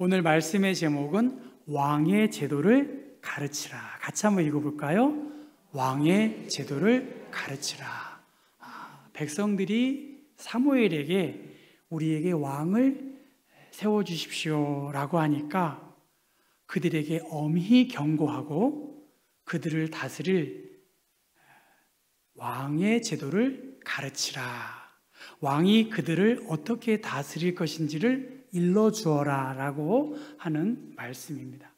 오늘 말씀의 제목은 왕의 제도를 가르치라. 같이 한번 읽어볼까요? 왕의 제도를 가르치라. 백성들이 사무엘에게 우리에게 왕을 세워주십시오 라고 하니까 그들에게 엄히 경고하고 그들을 다스릴 왕의 제도를 가르치라. 왕이 그들을 어떻게 다스릴 것인지를 일러주어라 라고 하는 말씀입니다.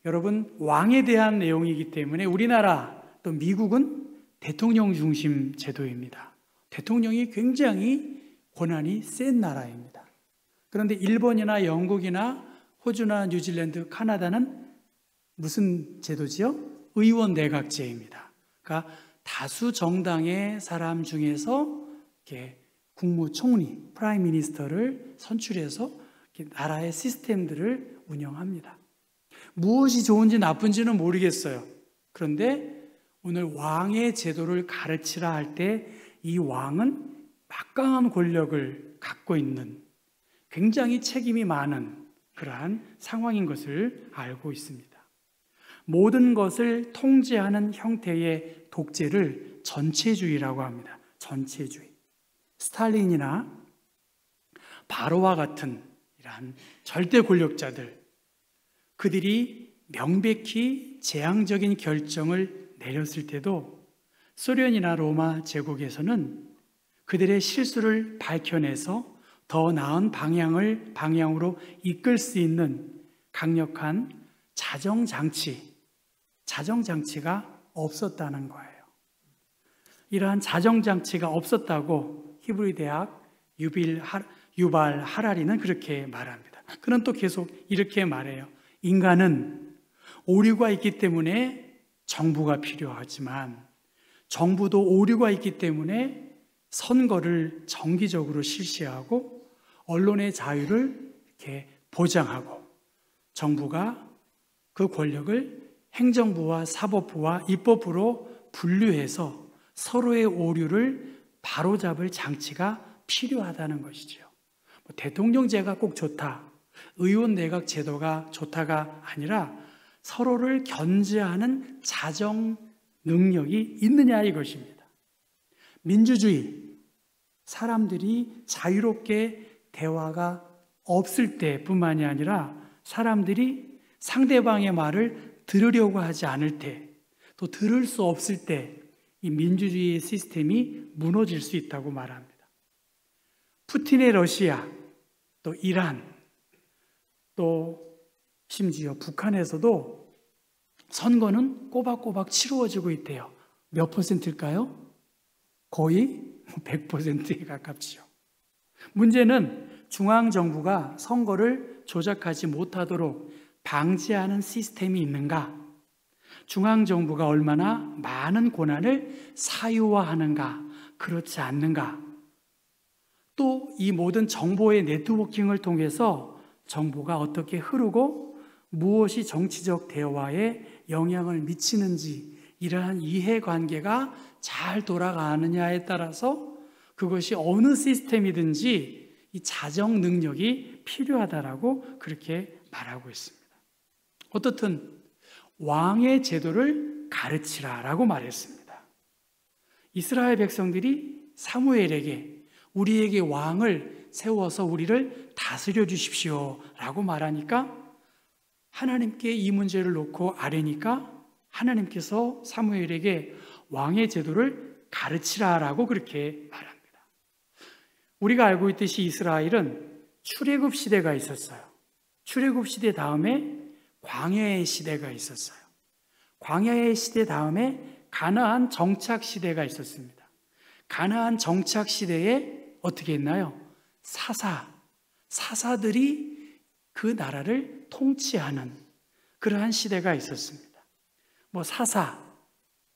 여러분, 왕에 대한 내용이기 때문에 우리나라 또 미국은 대통령 중심 제도입니다. 대통령이 굉장히 권한이 센 나라입니다. 그런데 일본이나 영국이나 호주나 뉴질랜드, 카나다는 무슨 제도지요? 의원 내각제입니다. 그러니까 다수 정당의 사람 중에서 이렇게 국무총리, 프라임 미니스터를 선출해서 나라의 시스템들을 운영합니다. 무엇이 좋은지 나쁜지는 모르겠어요. 그런데 오늘 왕의 제도를 가르치라 할 때 이 왕은 막강한 권력을 갖고 있는 굉장히 책임이 많은 그러한 상황인 것을 알고 있습니다. 모든 것을 통제하는 형태의 독재를 전체주의라고 합니다. 전체주의. 스탈린이나 바로와 같은 이러한 절대 권력자들, 그들이 명백히 재앙적인 결정을 내렸을 때도 소련이나 로마 제국에서는 그들의 실수를 밝혀내서 더 나은 방향으로 이끌 수 있는 강력한 자정장치가 없었다는 거예요. 이러한 자정장치가 없었다고 히브리 대학 유발 하라리는 그렇게 말합니다. 그는 또 계속 이렇게 말해요. 인간은 오류가 있기 때문에 정부가 필요하지만 정부도 오류가 있기 때문에 선거를 정기적으로 실시하고 언론의 자유를 이렇게 보장하고 정부가 그 권력을 행정부와 사법부와 입법부로 분류해서 서로의 오류를 바로잡을 장치가 필요하다는 것이죠. 대통령제가 꼭 좋다, 의원 내각 제도가 좋다가 아니라 서로를 견제하는 자정 능력이 있느냐 이것입니다. 민주주의, 사람들이 자유롭게 대화가 없을 때뿐만이 아니라 사람들이 상대방의 말을 들으려고 하지 않을 때, 또 들을 수 없을 때 이 민주주의의 시스템이 무너질 수 있다고 말합니다. 푸틴의 러시아, 또 이란, 또 심지어 북한에서도 선거는 꼬박꼬박 치루어지고 있대요. 몇 퍼센트일까요? 거의 100%에 가깝지요. 문제는 중앙정부가 선거를 조작하지 못하도록 방지하는 시스템이 있는가? 중앙정부가 얼마나 많은 권한을 사유화하는가? 그렇지 않는가? 또 이 모든 정보의 네트워킹을 통해서 정보가 어떻게 흐르고 무엇이 정치적 대화에 영향을 미치는지 이러한 이해관계가 잘 돌아가느냐에 따라서 그것이 어느 시스템이든지 이 자정 능력이 필요하다라고 그렇게 말하고 있습니다. 어떻든 왕의 제도를 가르치라라고 말했습니다. 이스라엘 백성들이 사무엘에게 우리에게 왕을 세워서 우리를 다스려 주십시오 라고 말하니까 하나님께 이 문제를 놓고 아뢰니까 하나님께서 사무엘에게 왕의 제도를 가르치라라고 그렇게 말합니다. 우리가 알고 있듯이 이스라엘은 출애굽 시대가 있었어요. 출애굽 시대 다음에 광야의 시대가 있었어요. 광야의 시대 다음에 가나안 정착 시대가 있었습니다. 가나안 정착 시대에 어떻게 했나요? 사사들이 그 나라를 통치하는 그러한 시대가 있었습니다.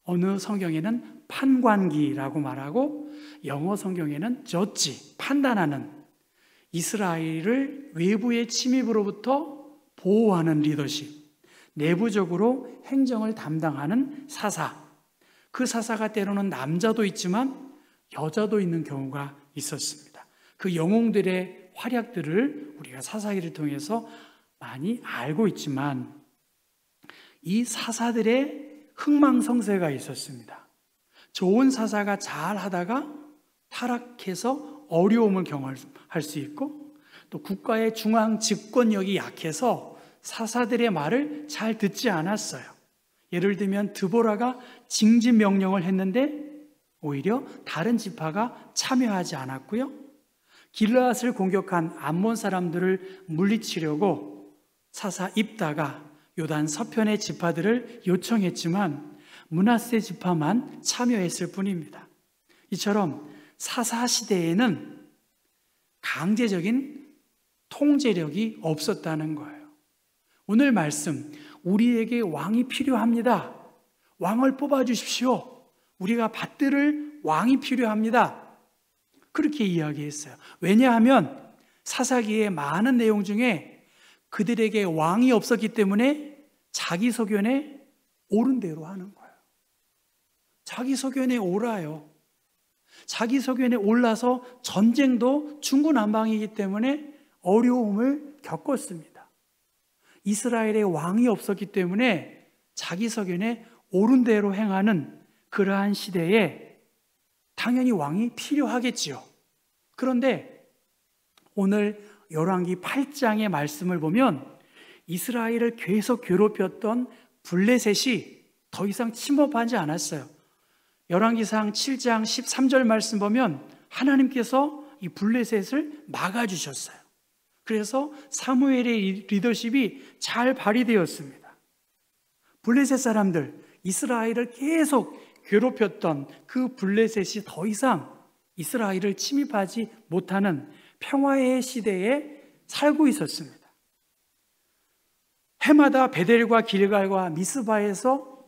어느 성경에는 판관기라고 말하고 영어 성경에는 저지, 판단하는 이스라엘을 외부의 침입으로부터 보호하는 리더십, 내부적으로 행정을 담당하는 사사. 그 사사가 때로는 남자도 있지만 여자도 있는 경우가 있었습니다. 그 영웅들의 활약들을 우리가 사사기를 통해서 많이 알고 있지만 이 사사들의 흥망성쇠가 있었습니다. 좋은 사사가 잘 하다가 타락해서 어려움을 경험할 수 있고, 또 국가의 중앙 집권력이 약해서 사사들의 말을 잘 듣지 않았어요. 예를 들면 드보라가 징집 명령을 했는데 오히려 다른 지파가 참여하지 않았고요. 길르앗을 공격한 암몬 사람들을 물리치려고 사사 입다가 요단 서편의 지파들을 요청했지만 므낫세 지파만 참여했을 뿐입니다. 이처럼 사사 시대에는 강제적인 통제력이 없었다는 거예요. 오늘 말씀, 우리에게 왕이 필요합니다. 왕을 뽑아주십시오. 우리가 받들을 왕이 필요합니다. 그렇게 이야기했어요. 왜냐하면 사사기의 많은 내용 중에 그들에게 왕이 없었기 때문에 자기 소견에 옳은 대로 하는 거예요. 자기 소견에 옳아요. 자기 소견에 올라서 전쟁도 중구난방이기 때문에 어려움을 겪었습니다. 이스라엘에 왕이 없었기 때문에 자기 소견에 옳은 대로 행하는 그러한 시대에 당연히 왕이 필요하겠지요. 그런데 오늘 열왕기 8장의 말씀을 보면 이스라엘을 계속 괴롭혔던 블레셋이 더 이상 침범하지 않았어요. 열왕기상 7장 13절 말씀 보면 하나님께서 이 블레셋을 막아주셨어요. 그래서 사무엘의 리더십이 잘 발휘되었습니다. 블레셋 사람들, 이스라엘을 계속 괴롭혔던 그 블레셋이 더 이상 이스라엘을 침입하지 못하는 평화의 시대에 살고 있었습니다. 해마다 베델과 길갈과 미스바에서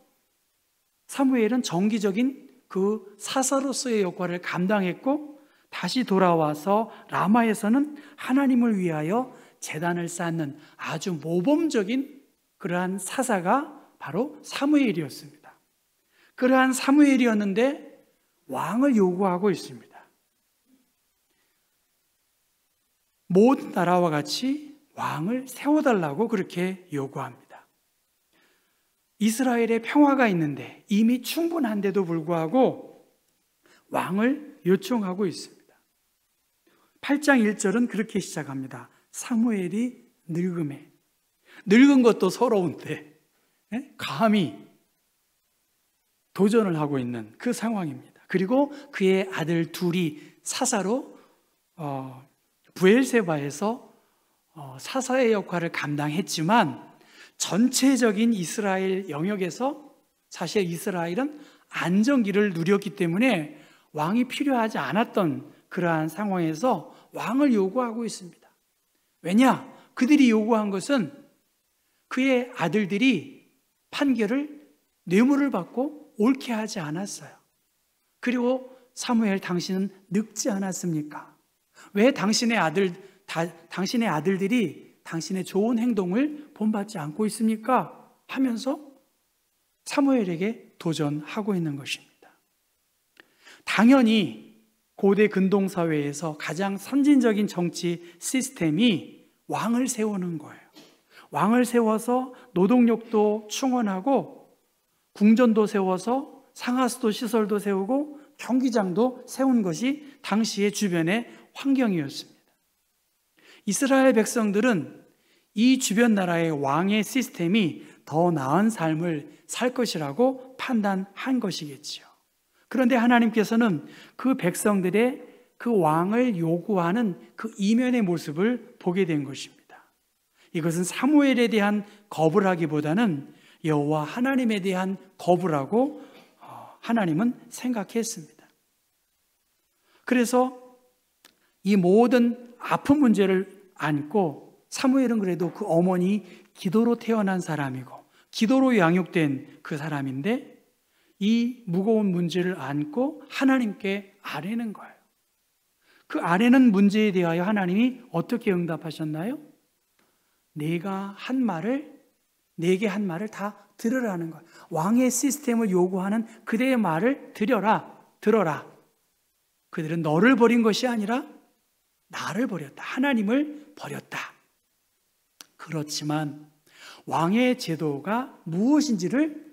사무엘은 정기적인 그 사사로서의 역할을 감당했고, 다시 돌아와서 라마에서는 하나님을 위하여 제단을 쌓는 아주 모범적인 그러한 사사가 바로 사무엘이었습니다. 그러한 사무엘이었는데 왕을 요구하고 있습니다. 모든 나라와 같이 왕을 세워달라고 그렇게 요구합니다. 이스라엘에 평화가 있는데 이미 충분한데도 불구하고 왕을 요청하고 있습니다. 8장 1절은 그렇게 시작합니다. 사무엘이 늙음에. 늙은 것도 서러운데 감히 도전을 하고 있는 그 상황입니다. 그리고 그의 아들 둘이 사사로 브엘세바에서 사사의 역할을 감당했지만 전체적인 이스라엘 영역에서 사실 이스라엘은 안정기를 누렸기 때문에 왕이 필요하지 않았던 그러한 상황에서 왕을 요구하고 있습니다. 왜냐? 그들이 요구한 것은 그의 아들들이 판결을 뇌물을 받고 옳게 하지 않았어요. 그리고 사무엘, 당신은 늙지 않았습니까? 왜 당신의 아들들이 당신의 좋은 행동을 본받지 않고 있습니까? 하면서 사무엘에게 도전하고 있는 것입니다. 당연히 고대 근동사회에서 가장 선진적인 정치 시스템이 왕을 세우는 거예요. 왕을 세워서 노동력도 충원하고 궁전도 세워서 상하수도 시설도 세우고 경기장도 세운 것이 당시의 주변의 환경이었습니다. 이스라엘 백성들은 이 주변 나라의 왕의 시스템이 더 나은 삶을 살 것이라고 판단한 것이겠지요. 그런데 하나님께서는 그 백성들의 그 왕을 요구하는 그 이면의 모습을 보게 된 것입니다. 이것은 사무엘에 대한 거부라기보다는 여호와 하나님에 대한 거부라고 하나님은 생각했습니다. 그래서 이 모든 아픈 문제를 안고 사무엘은 그래도 그 어머니 기도로 태어난 사람이고 기도로 양육된 그 사람인데 이 무거운 문제를 안고 하나님께 아뢰는 거예요. 그 아뢰는 문제에 대하여 하나님이 어떻게 응답하셨나요? 내게 한 말을 다 들으라는 거예요. 왕의 시스템을 요구하는 그대의 말을 들어라. 그들은 너를 버린 것이 아니라 나를 버렸다. 하나님을 버렸다. 그렇지만 왕의 제도가 무엇인지를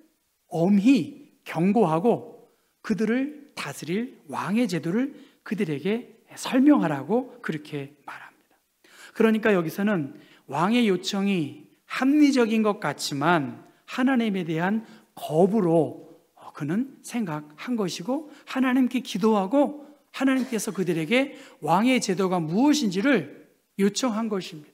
엄히 경고하고 그들을 다스릴 왕의 제도를 그들에게 설명하라고 그렇게 말합니다. 그러니까 여기서는 왕의 요청이 합리적인 것 같지만 하나님에 대한 거부로 그는 생각한 것이고, 하나님께 기도하고 하나님께서 그들에게 왕의 제도가 무엇인지를 요청한 것입니다.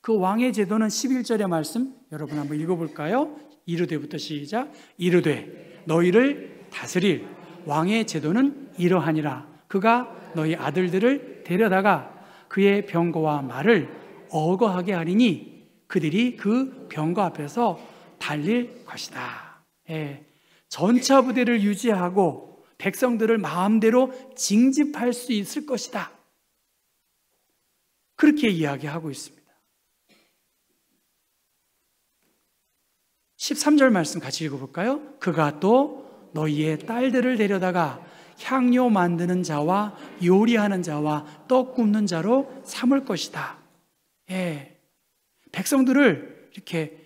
그 왕의 제도는 11절의 말씀 여러분 한번 읽어볼까요? 이르되부터 시작. 이르되 너희를 다스릴 왕의 제도는 이러하니라. 그가 너희 아들들을 데려다가 그의 병거와 말을 어거하게 하리니 그들이 그 병거 앞에서 달릴 것이다. 전차 부대를 유지하고 백성들을 마음대로 징집할 수 있을 것이다. 그렇게 이야기하고 있습니다. 13절 말씀 같이 읽어볼까요? 그가 또 너희의 딸들을 데려다가 향료 만드는 자와 요리하는 자와 떡 굽는 자로 삼을 것이다. 백성들을 이렇게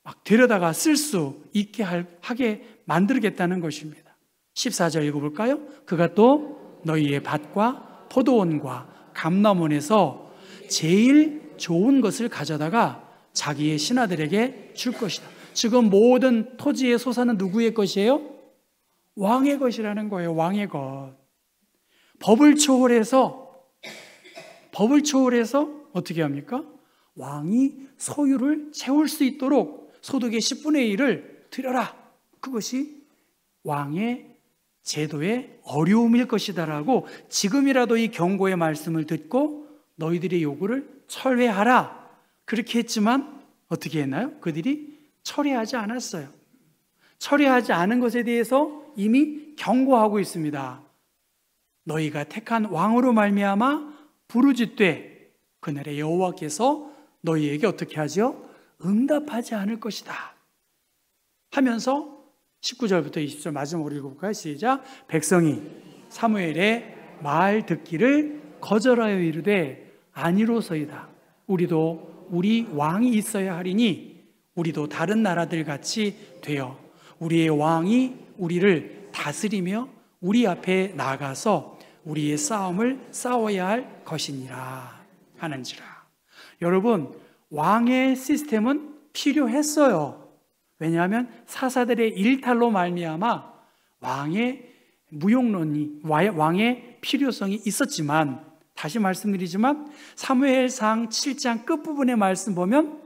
막 데려다가 쓸 수 있게 하게 만들겠다는 것입니다. 14절 읽어볼까요? 그가 또 너희의 밭과 포도원과 감람원에서 제일 좋은 것을 가져다가 자기의 신하들에게 줄 것이다. 지금 모든 토지의 소산은 누구의 것이에요? 왕의 것이라는 거예요. 왕의 것. 법을 초월해서 어떻게 합니까? 왕이 소유를 채울 수 있도록 소득의 10분의 1을 드려라. 그것이 왕의 제도의 어려움일 것이다라고 지금이라도 이 경고의 말씀을 듣고 너희들의 요구를 철회하라. 그렇게 했지만 어떻게 했나요? 그들이 철회하지 않았어요. 철회하지 않은 것에 대해서 이미 경고하고 있습니다. 너희가 택한 왕으로 말미암아 부르짖되 그날의 여호와께서 너희에게 어떻게 하죠? 응답하지 않을 것이다 하면서 19절부터 20절 마지막으로 읽어볼까요? 시작. 백성이 사무엘의 말 듣기를 거절하여 이르되 아니로소이다. 우리도 우리 왕이 있어야 하리니 우리도 다른 나라들 같이 되어 우리의 왕이 우리를 다스리며 우리 앞에 나가서 우리의 싸움을 싸워야 할 것이니라 하는지라. 여러분, 왕의 시스템은 필요했어요. 왜냐하면 사사들의 일탈로 말미암아 왕의 무용론이, 왕의 필요성이 있었지만, 다시 말씀드리지만 사무엘상 7장 끝부분의 말씀 보면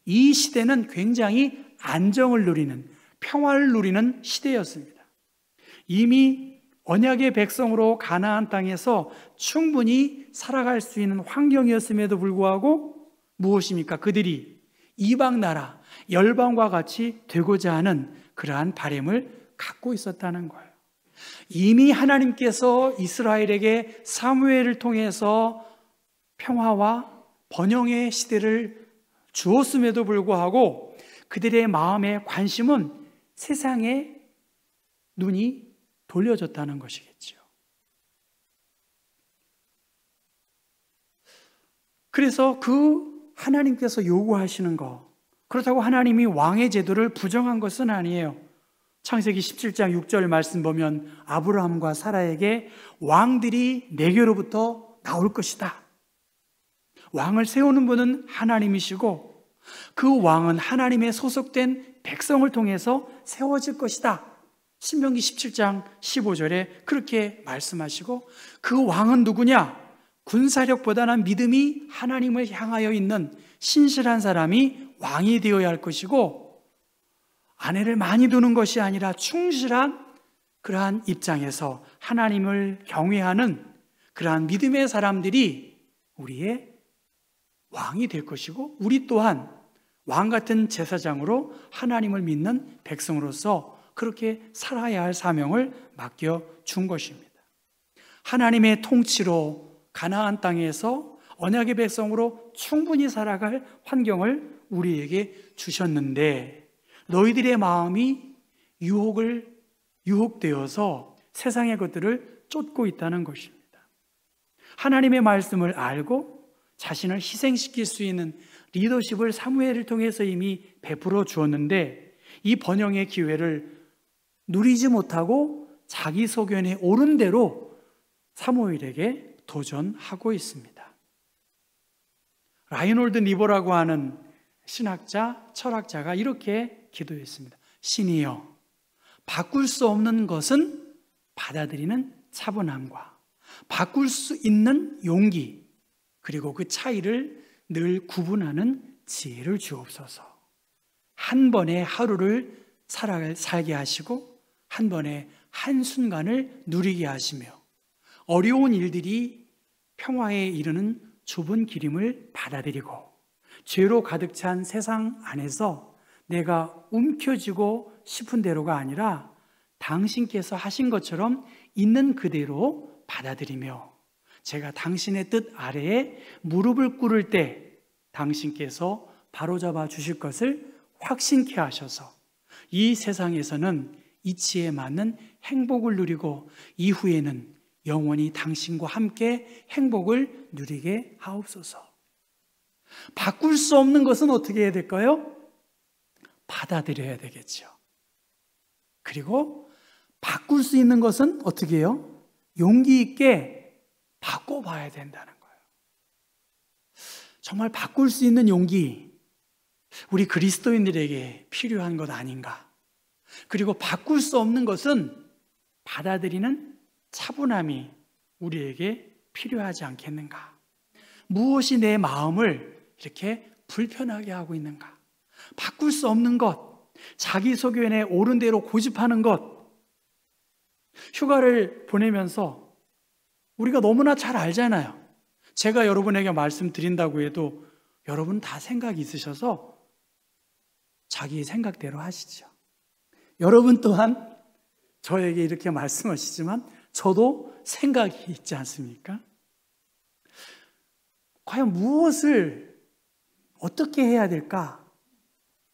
이 시대는 굉장히 안정을 누리는, 평화를 누리는 시대였습니다. 이미 언약의 백성으로 가나안 땅에서 충분히 살아갈 수 있는 환경이었음에도 불구하고 무엇입니까? 그들이 이방 나라, 열방과 같이 되고자 하는 그러한 바람을 갖고 있었다는 거예요. 이미 하나님께서 이스라엘에게 사무엘을 통해서 평화와 번영의 시대를 주었음에도 불구하고 그들의 마음의 관심은 세상에 눈이 돌려졌다는 것이겠죠. 그래서 그 하나님께서 요구하시는 것, 그렇다고 하나님이 왕의 제도를 부정한 것은 아니에요. 창세기 17장 6절 말씀 보면 아브라함과 사라에게 왕들이 내게로부터 나올 것이다. 왕을 세우는 분은 하나님이시고 그 왕은 하나님의 소속된 백성을 통해서 세워질 것이다. 신명기 17장 15절에 그렇게 말씀하시고, 그 왕은 누구냐? 군사력보다는 믿음이 하나님을 향하여 있는 신실한 사람이 왕이 되어야 할 것이고, 아내를 많이 두는 것이 아니라 충실한 그러한 입장에서 하나님을 경외하는 그러한 믿음의 사람들이 우리의 왕이 될 것이고, 우리 또한 왕 같은 제사장으로 하나님을 믿는 백성으로서 그렇게 살아야 할 사명을 맡겨준 것입니다. 하나님의 통치로 가나안 땅에서 언약의 백성으로 충분히 살아갈 환경을 우리에게 주셨는데, 너희들의 마음이 유혹되어서 세상의 것들을 쫓고 있다는 것입니다. 하나님의 말씀을 알고 자신을 희생시킬 수 있는 리더십을 사무엘을 통해서 이미 베풀어 주었는데 이 번영의 기회를 누리지 못하고 자기 소견에 옳은 대로 사무엘에게 도전하고 있습니다. 라이놀드 니보라고 하는 신학자, 철학자가 이렇게 기도했습니다. 신이여, 바꿀 수 없는 것은 받아들이는 차분함과 바꿀 수 있는 용기, 그리고 그 차이를 늘 구분하는 지혜를 주옵소서. 한 번에 하루를 살게 하시고 한 번에 한순간을 누리게 하시며 어려운 일들이 평화에 이르는 좁은 길임을 받아들이고 죄로 가득 찬 세상 안에서 내가 움켜쥐고 싶은 대로가 아니라 당신께서 하신 것처럼 있는 그대로 받아들이며 제가 당신의 뜻 아래에 무릎을 꿇을 때 당신께서 바로잡아 주실 것을 확신케 하셔서 이 세상에서는 이치에 맞는 행복을 누리고 이후에는 영원히 당신과 함께 행복을 누리게 하옵소서. 바꿀 수 없는 것은 어떻게 해야 될까요? 받아들여야 되겠죠. 그리고 바꿀 수 있는 것은 어떻게 해요? 용기 있게 바꿔봐야 된다는 거예요. 정말 바꿀 수 있는 용기, 우리 그리스도인들에게 필요한 것 아닌가? 그리고 바꿀 수 없는 것은 받아들이는 차분함이 우리에게 필요하지 않겠는가? 무엇이 내 마음을 이렇게 불편하게 하고 있는가? 바꿀 수 없는 것, 자기 소견에 옳은 대로 고집하는 것. 휴가를 보내면서 우리가 너무나 잘 알잖아요. 제가 여러분에게 말씀드린다고 해도 여러분 다 생각이 있으셔서 자기 생각대로 하시죠. 여러분 또한 저에게 이렇게 말씀하시지만 저도 생각이 있지 않습니까? 과연 무엇을 어떻게 해야 될까?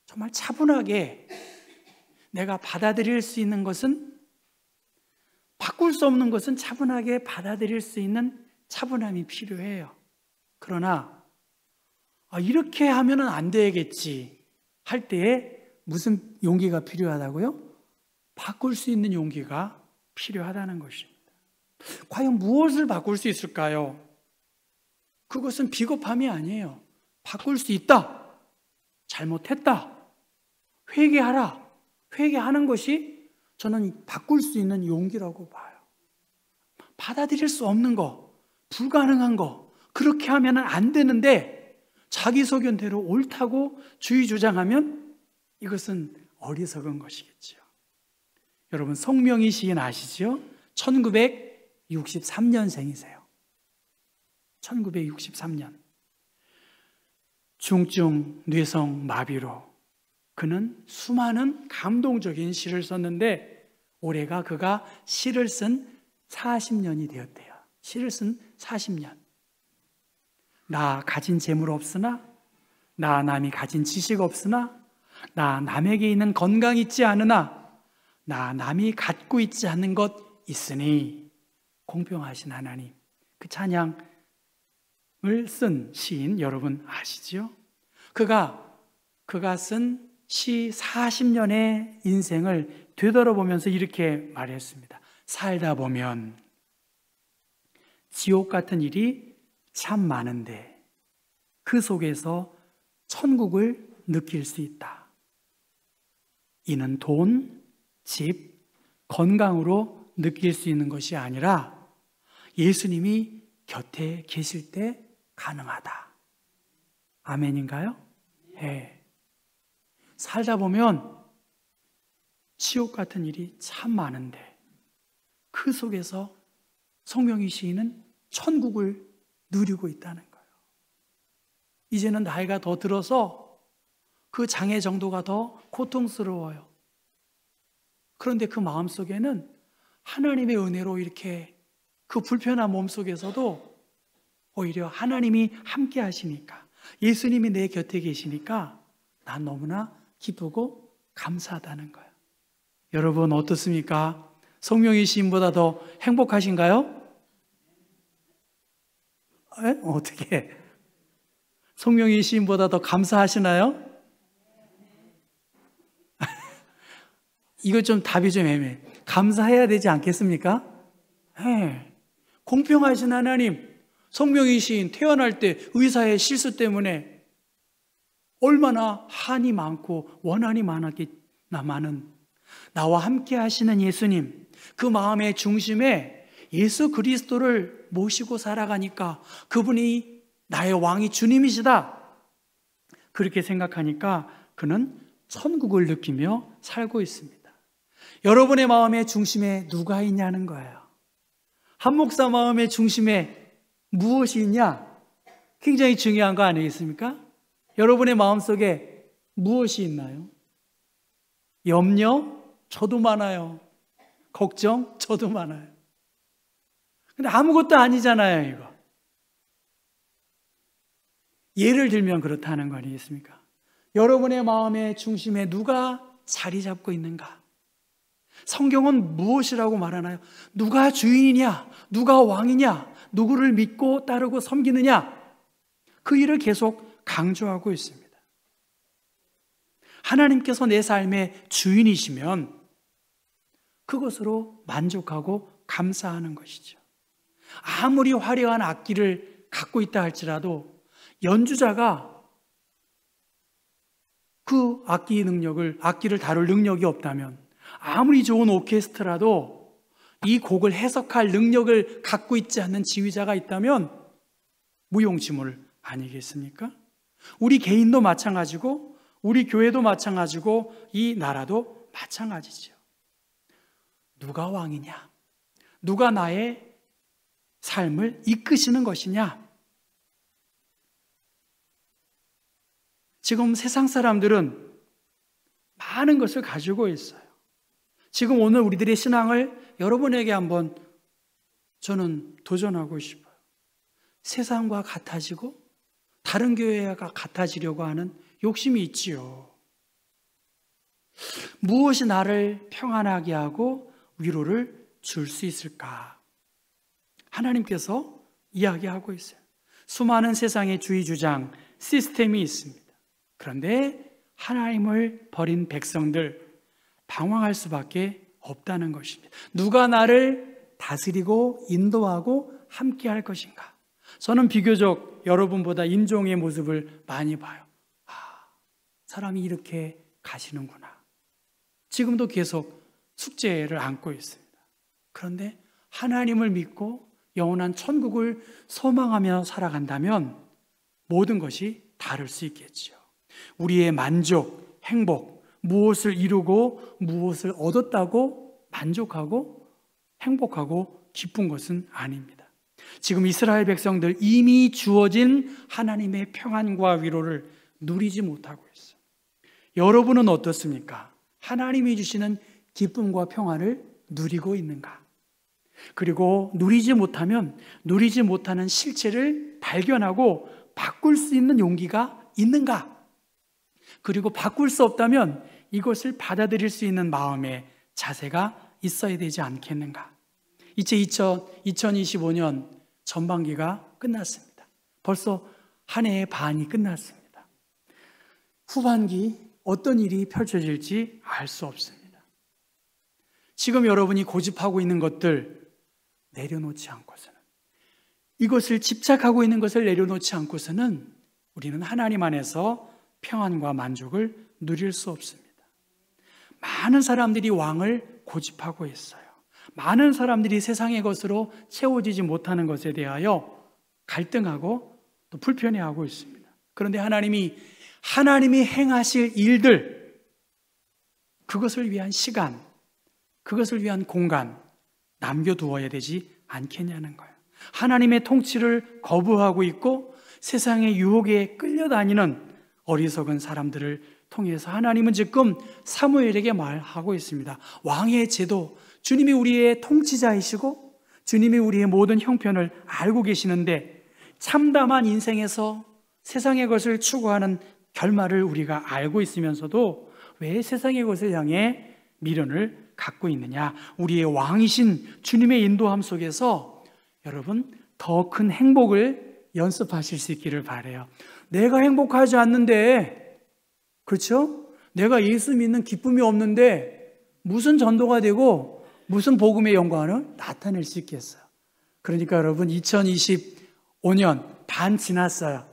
정말 차분하게 내가 받아들일 수 있는 것은, 바꿀 수 없는 것은 차분하게 받아들일 수 있는 차분함이 필요해요. 그러나 이렇게 하면 안 되겠지 할 때에 무슨 용기가 필요하다고요? 바꿀 수 있는 용기가 필요하다는 것입니다. 과연 무엇을 바꿀 수 있을까요? 그것은 비겁함이 아니에요. 바꿀 수 있다. 잘못했다. 회개하라. 회개하는 것이 저는 바꿀 수 있는 용기라고 봐요. 받아들일 수 없는 거, 불가능한 거, 그렇게 하면 안 되는데 자기 소견대로 옳다고 주의주장하면 이것은 어리석은 것이겠죠. 여러분, 성명희 시인 아시죠? 1963년생이세요. 1963년. 중증 뇌성 마비로 그는 수많은 감동적인 시를 썼는데 올해가 그가 시를 쓴 40년이 되었대요. 시를 쓴 40년. 나 가진 재물 없으나, 나 남이 가진 지식 없으나, 나 남에게 있는 건강 있지 않으나, 나 남이 갖고 있지 않는 것 있으니 공평하신 하나님. 그 찬양을 쓴 시인 여러분 아시죠? 그가 쓴 시 40년의 인생을 되돌아보면서 이렇게 말했습니다. 살다 보면 지옥 같은 일이 참 많은데 그 속에서 천국을 느낄 수 있다. 이는 돈, 집, 건강으로 느낄 수 있는 것이 아니라 예수님이 곁에 계실 때 가능하다. 아멘인가요? 네. 살다 보면 지옥 같은 일이 참 많은데 그 속에서 성명희 시인은 천국을 누리고 있다는 거예요. 이제는 나이가 더 들어서 그 장애 정도가 더 고통스러워요. 그런데 그 마음속에는 하나님의 은혜로 이렇게 그 불편한 몸 속에서도 오히려 하나님이 함께 하시니까, 예수님이 내 곁에 계시니까 난 너무나 기쁘고 감사하다는 거예요. 여러분 어떻습니까? 성명희 시인보다 더 행복하신가요? 어떻게? 송명희 시인보다 더 감사하시나요? 이거 좀 답이 좀 애매해. 감사해야 되지 않겠습니까? 네. 공평하신 하나님, 송명희 시인 태어날 때 의사의 실수 때문에 얼마나 한이 많고 원한이 많은 나와 함께 하시는 예수님, 그 마음의 중심에 예수 그리스도를 모시고 살아가니까 그분이 나의 왕이 주님이시다. 그렇게 생각하니까 그는 천국을 느끼며 살고 있습니다. 여러분의 마음의 중심에 누가 있냐는 거예요. 한 목사 마음의 중심에 무엇이 있냐? 굉장히 중요한 거 아니겠습니까? 여러분의 마음속에 무엇이 있나요? 염려? 저도 많아요. 걱정? 저도 많아요. 근데 아무것도 아니잖아요, 이거. 예를 들면 그렇다는 거 아니겠습니까? 여러분의 마음의 중심에 누가 자리 잡고 있는가? 성경은 무엇이라고 말하나요? 누가 주인이냐? 누가 왕이냐? 누구를 믿고 따르고 섬기느냐? 그 일을 계속 강조하고 있습니다. 하나님께서 내 삶의 주인이시면 그것으로 만족하고 감사하는 것이죠. 아무리 화려한 악기를 갖고 있다 할지라도 연주자가 그 악기를 다룰 능력이 없다면 아무리 좋은 오케스트라도 이 곡을 해석할 능력을 갖고 있지 않는 지휘자가 있다면 무용지물 아니겠습니까? 우리 개인도 마찬가지고 우리 교회도 마찬가지고 이 나라도 마찬가지죠. 누가 왕이냐? 누가 나의 삶을 이끄시는 것이냐? 지금 세상 사람들은 많은 것을 가지고 있어요. 지금 오늘 우리들의 신앙을 여러분에게 한번 저는 도전하고 싶어요. 세상과 같아지고 다른 교회가 같아지려고 하는 욕심이 있지요. 무엇이 나를 평안하게 하고 위로를 줄 수 있을까? 하나님께서 이야기하고 있어요. 수많은 세상의 주의 주장, 시스템이 있습니다. 그런데 하나님을 버린 백성들 방황할 수밖에 없다는 것입니다. 누가 나를 다스리고 인도하고 함께 할 것인가? 저는 비교적 여러분보다 인종의 모습을 많이 봐요. 사람이 이렇게 가시는구나. 지금도 계속 숙제를 안고 있습니다. 그런데 하나님을 믿고 영원한 천국을 소망하며 살아간다면 모든 것이 다를 수 있겠죠. 우리의 만족, 행복, 무엇을 이루고 무엇을 얻었다고 만족하고 행복하고 기쁜 것은 아닙니다. 지금 이스라엘 백성들 이미 주어진 하나님의 평안과 위로를 누리지 못하고 있어요. 여러분은 어떻습니까? 하나님이 주시는 기쁨과 평안을 누리고 있는가? 그리고 누리지 못하면 누리지 못하는 실체를 발견하고 바꿀 수 있는 용기가 있는가? 그리고 바꿀 수 없다면 이것을 받아들일 수 있는 마음의 자세가 있어야 되지 않겠는가? 이제 2025년 전반기가 끝났습니다. 벌써 한 해의 반이 끝났습니다. 후반기 어떤 일이 펼쳐질지 알 수 없습니다. 지금 여러분이 고집하고 있는 것들 내려놓지 않고서는, 이것을 집착하고 있는 것을 내려놓지 않고서는 우리는 하나님 안에서 평안과 만족을 누릴 수 없습니다. 많은 사람들이 왕을 고집하고 있어요. 많은 사람들이 세상의 것으로 채워지지 못하는 것에 대하여 갈등하고 또 불편해하고 있습니다. 그런데 하나님이 행하실 일들, 그것을 위한 시간, 그것을 위한 공간 남겨두어야 되지 않겠냐는 거예요. 하나님의 통치를 거부하고 있고 세상의 유혹에 끌려다니는 어리석은 사람들을 통해서 하나님은 지금 사무엘에게 말하고 있습니다. 왕의 제도, 주님이 우리의 통치자이시고 주님이 우리의 모든 형편을 알고 계시는데 참담한 인생에서 세상의 것을 추구하는 결말을 우리가 알고 있으면서도 왜 세상의 것을 향해 미련을 갖고 있느냐? 우리의 왕이신 주님의 인도함 속에서 여러분 더 큰 행복을 연습하실 수 있기를 바라요. 내가 행복하지 않는데, 그렇죠? 내가 예수 믿는 기쁨이 없는데 무슨 전도가 되고 무슨 복음의 영광을 나타낼 수 있겠어요? 그러니까 여러분, 2025년 반 지났어요.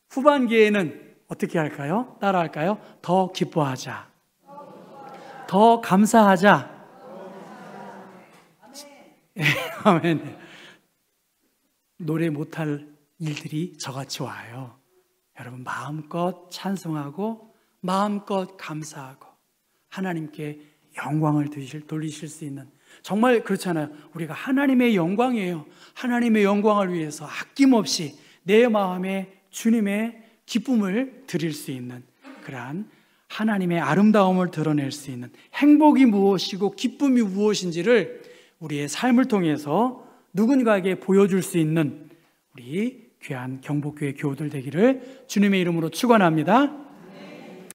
후반기에는 어떻게 할까요? 따라할까요? 더 기뻐하자. 더 감사하자. 아멘. 노래 못할 일들이 저같이 와요. 여러분, 마음껏 찬송하고 마음껏 감사하고 하나님께 영광을 돌리실 수 있는, 정말 그렇잖아요. 우리가 하나님의 영광이에요. 하나님의 영광을 위해서 아낌없이 내 마음에 주님의 기쁨을 드릴 수 있는, 그러한 하나님의 아름다움을 드러낼 수 있는, 행복이 무엇이고 기쁨이 무엇인지를 우리의 삶을 통해서 누군가에게 보여줄 수 있는 우리 귀한 경복교회 교우들 되기를 주님의 이름으로 축원합니다.